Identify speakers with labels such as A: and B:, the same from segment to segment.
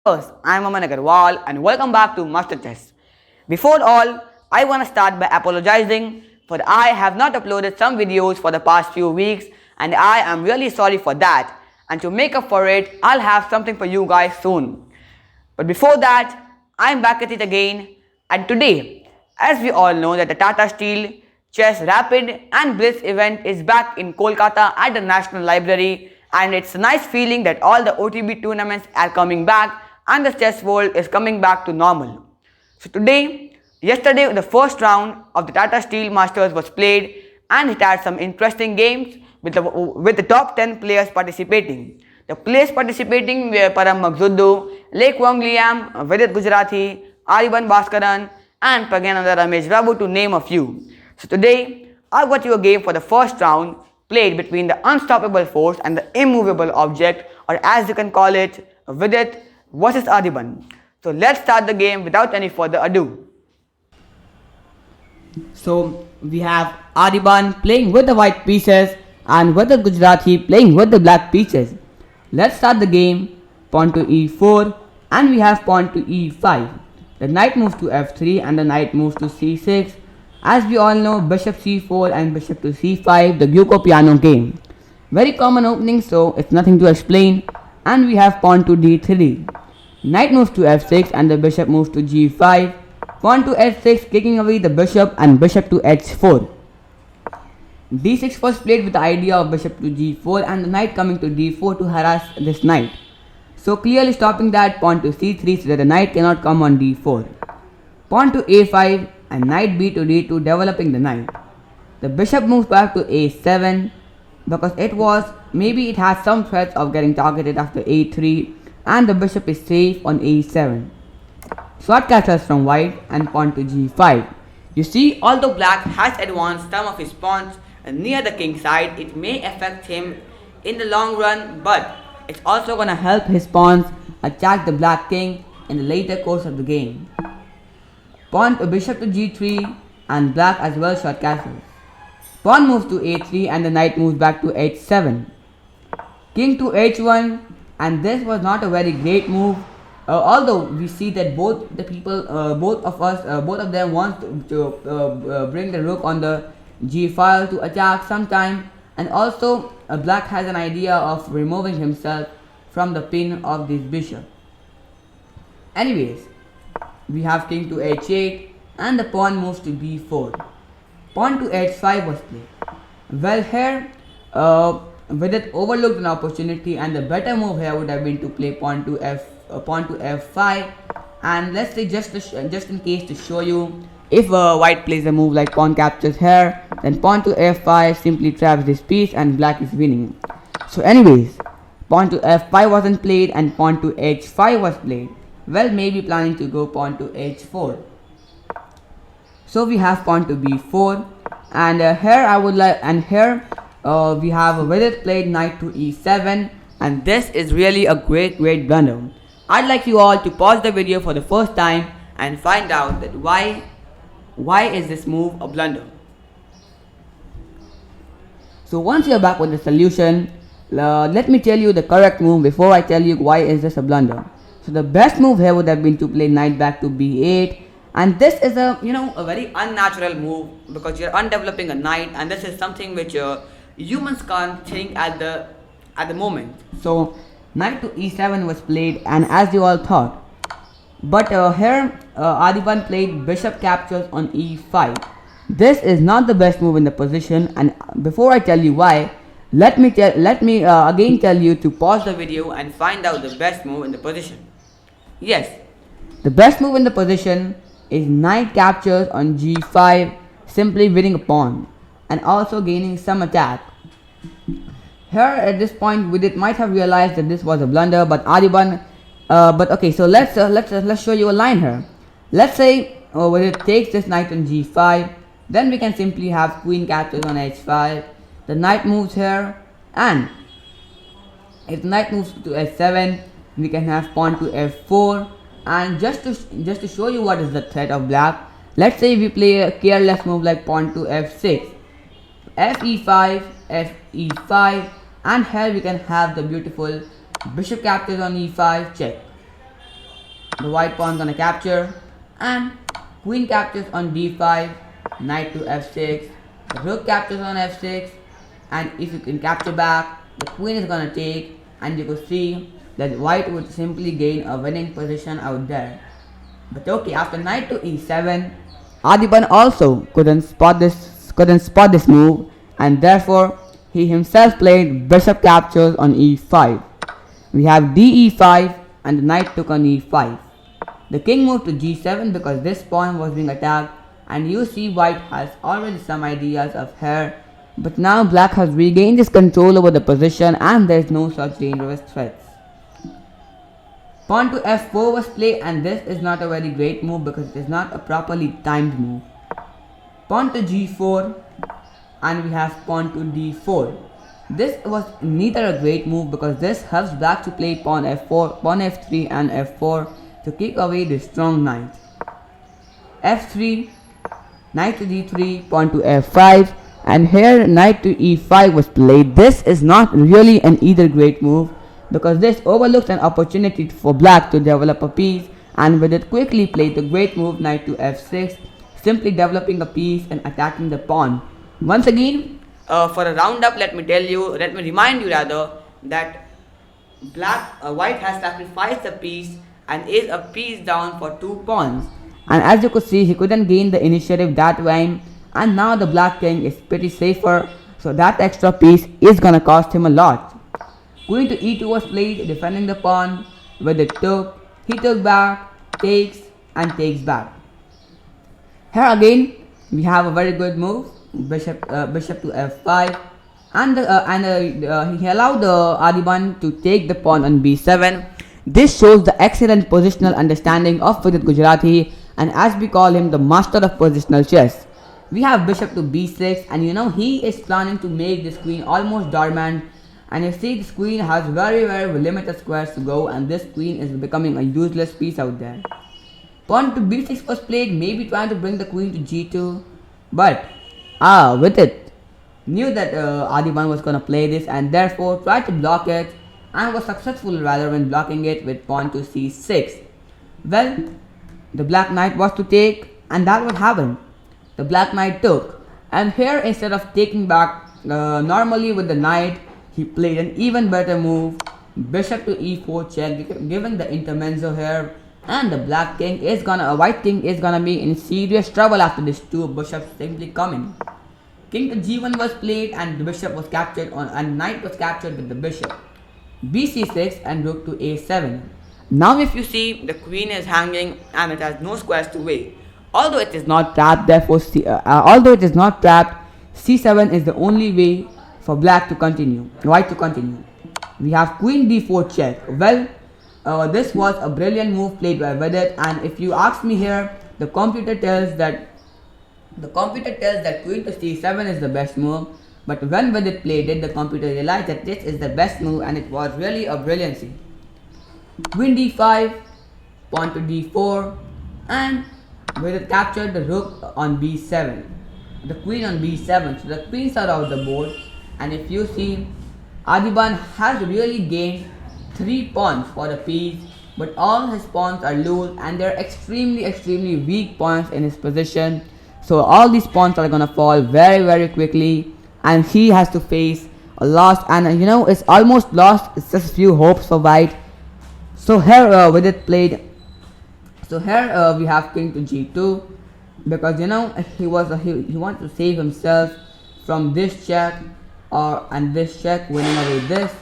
A: viewers, I am Aman Agarwal and welcome back to Master Chess. Before all, I want to start by apologizing for I have not uploaded some videos for the past few weeks and I am really sorry for that, and to make up for it, I'll have something for you guys soon. But before that, I am back at it again, and today, as we all know that the Tata Steel Chess Rapid and Blitz event is back in Kolkata at the National Library, and it's a nice feeling that all the OTB tournaments are coming back and the chess world is coming back to normal. So yesterday the first round of the Tata Steel Masters was played and it had some interesting games with the top 10 players participating. The players participating were Param Maghzuddu, Lek Wang Liam, Vidit Gujrathi, Adhiban Baskaran and Pragnananda Ramesh Babu, to name a few. So today I got you a game for the first round played between the unstoppable force and the immovable object, or as you can call it, Vidit versus Adhiban. So let's start the game without any further ado. So we have Adhiban playing with the white pieces and with the Gujrathi playing with the black pieces. Let's start the game. Pawn to e4 and we have pawn to e5. The knight moves to f3 and the knight moves to c6. As we all know, bishop c4 and bishop to c5, the Gyuko piano game. Very common opening, so it's nothing to explain. And we have pawn to d3. Knight moves to f6 and the bishop moves to g5. Pawn to h6, kicking away the bishop, and bishop to h4. d6 was played with the idea of bishop to g4 and the knight coming to d4 to harass this knight. So clearly stopping that, pawn to c3 so that the knight cannot come on d4. Pawn to a5 and knight b to d2, developing the knight. The bishop moves back to a7 because it has some threats of getting targeted after a3, and the bishop is safe on a7. Short castles from white and pawn to g5. You see, although black has advanced some of his pawns near the king side, it may affect him in the long run, but it's also gonna help his pawns attack the black king in the later course of the game. Pawn to bishop to g3 and black as well short castles. Pawn moves to a3 and the knight moves back to h7. King to h1, and this was not a very great move. Although we see that both of them want to bring the rook on the g file to attack sometime, and also black has an idea of removing himself from the pin of this bishop. Anyways, we have king to h8 and the pawn moves to b4. Pawn to h5 was played. Well, here Vidit overlooked an opportunity, and the better move here would have been to play pawn to f5. And let's say just in case to show you, if white plays a move like pawn captures here, then pawn to f5 simply traps this piece and black is winning. So anyways, pawn to f5 wasn't played and pawn to h5 was played. Well, maybe planning to go pawn to h4. So we have pawn to b4, and here we have Vidit played knight to e7, and this is really a great blunder. I'd like you all to pause the video for the first time and find out that why is this move a blunder. So once you're back with the solution, let me tell you the correct move before I tell you why is this a blunder. So the best move here would have been to play knight back to b8, and this is a very unnatural move because you're undeveloping a knight, and this is something which humans can't think at the moment. So knight to e7 was played, and as you all thought, but here Adhiban played bishop captures on e5. This is not the best move in the position, and before I tell you why, let me again tell you to pause the video and find out the best move in the position. Yes, the best move in the position is knight captures on g5, simply winning a pawn and also gaining some attack. Here at this point, Vidit might have realized that this was a blunder, but Adhiban. But okay, so let's show you a line here. Let's say Vidit takes this knight on g5, then we can simply have queen captures on h5. The knight moves here, and if the knight moves to h7, we can have pawn to f4. And just to show you what is the threat of black, let's say we play a careless move like pawn to f6, fe5, fe5, and here we can have the beautiful bishop captures on e5 check. the white pawn gonna capture, and queen captures on d5, knight to f6, the rook captures on f6, and if you can capture back, the queen is gonna take, and you could see that white would simply gain a winning position out there. But okay, after knight to e7, Adhiban also couldn't spot this move, and therefore he himself played bishop captures on e5. We have de5 and the knight took on e5. The king moved to g7 because this pawn was being attacked, and you see white has already some ideas of here, but now black has regained his control over the position and there is no such dangerous threats. Pawn to f4 was played, and this is not a very great move because it is not a properly timed move. Pawn to g4, and we have pawn to d4. This was neither a great move because this helps black to play pawn f4, pawn f3 and f4 to kick away the strong knight. f3, knight to d3, pawn to f5, and here knight to e5 was played. This is not really an either great move because this overlooks an opportunity for black to develop a piece, and Vidit quickly played the great move knight to f6, simply developing a piece and attacking the pawn. Once again, for a roundup, let me remind you that white has sacrificed a piece and is a piece down for 2 pawns. And as you could see, he couldn't gain the initiative that time, and now the black king is pretty safer, so that extra piece is gonna cost him a lot. Queen to e2 was played, defending the pawn. With it took, he took back, takes, and takes back. Here again, we have a very good move, bishop to f5, and he allowed the Adhiban to take the pawn on b7. This shows the excellent positional understanding of Vidit Gujrathi, and as we call him, the master of positional chess. We have bishop to b6, and he is planning to make this queen almost dormant, and you see this queen has very limited squares to go, and this queen is becoming a useless piece out there. Pawn to b6 was played, maybe trying to bring the queen to g2, but Vidit knew that Adhiban was gonna play this and therefore tried to block it, and was successful rather when blocking it with pawn to c6. Well, the black knight was to take, and that what happened. The black knight took, and here instead of taking back normally with the knight, he played an even better move, bishop to e4 check, giving the intermezzo here, and the white king is gonna be in serious trouble after these 2 bishops simply coming. King to g1 was played, and the bishop was captured and knight was captured with the bishop. bc6 and rook to a7. Now if you see, the queen is hanging and it has no squares to wait. Although it is not trapped, c7 is the only way for white to continue. We have queen d4 check. Well, this was a brilliant move played by Vidit, and if you ask me here, the computer tells that queen to c7 is the best move. But when Vidit played it, the computer realized that this is the best move, and it was really a brilliancy. Queen d5, pawn to d4, and Vidit captured the rook on b7, the queen on b7, so the queens are off the board. And if you see, Adhiban has really gained 3 pawns for the piece, but all his pawns are loose and they are extremely weak pawns in his position. So all these pawns are gonna fall very quickly, and he has to face a loss, and it's almost lost. It's just few hopes for white. So here Vidit played. So here we have king to g2 because he wants to save himself from this check and this check, winning away this.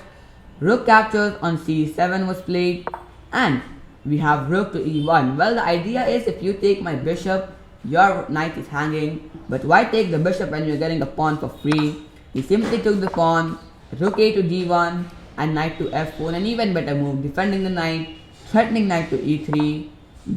A: Rook captures on c7 was played, and we have rook to e1. Well, the idea is if you take my bishop, your knight is hanging, but why take the bishop when you're getting a pawn for free? He simply took the pawn, rook a to d1, and knight to f4, an even better move, defending the knight, threatening knight to e3.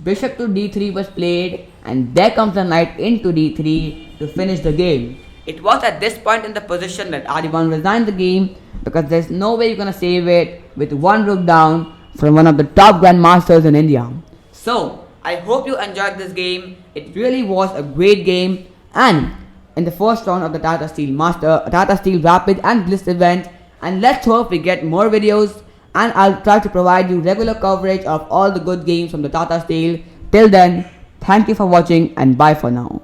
A: Bishop to d3 was played, and there comes the knight into d3 to finish the game. It was at this point in the position that Adhiban resigned the game because there's no way you're gonna save it with 1 rook down from one of the top grandmasters in India. So, I hope you enjoyed this game. It really was a great game, and in the first round of the Tata Steel Rapid and Blitz event, and let's hope we get more videos and I'll try to provide you regular coverage of all the good games from the Tata Steel. Till then, thank you for watching and bye for now.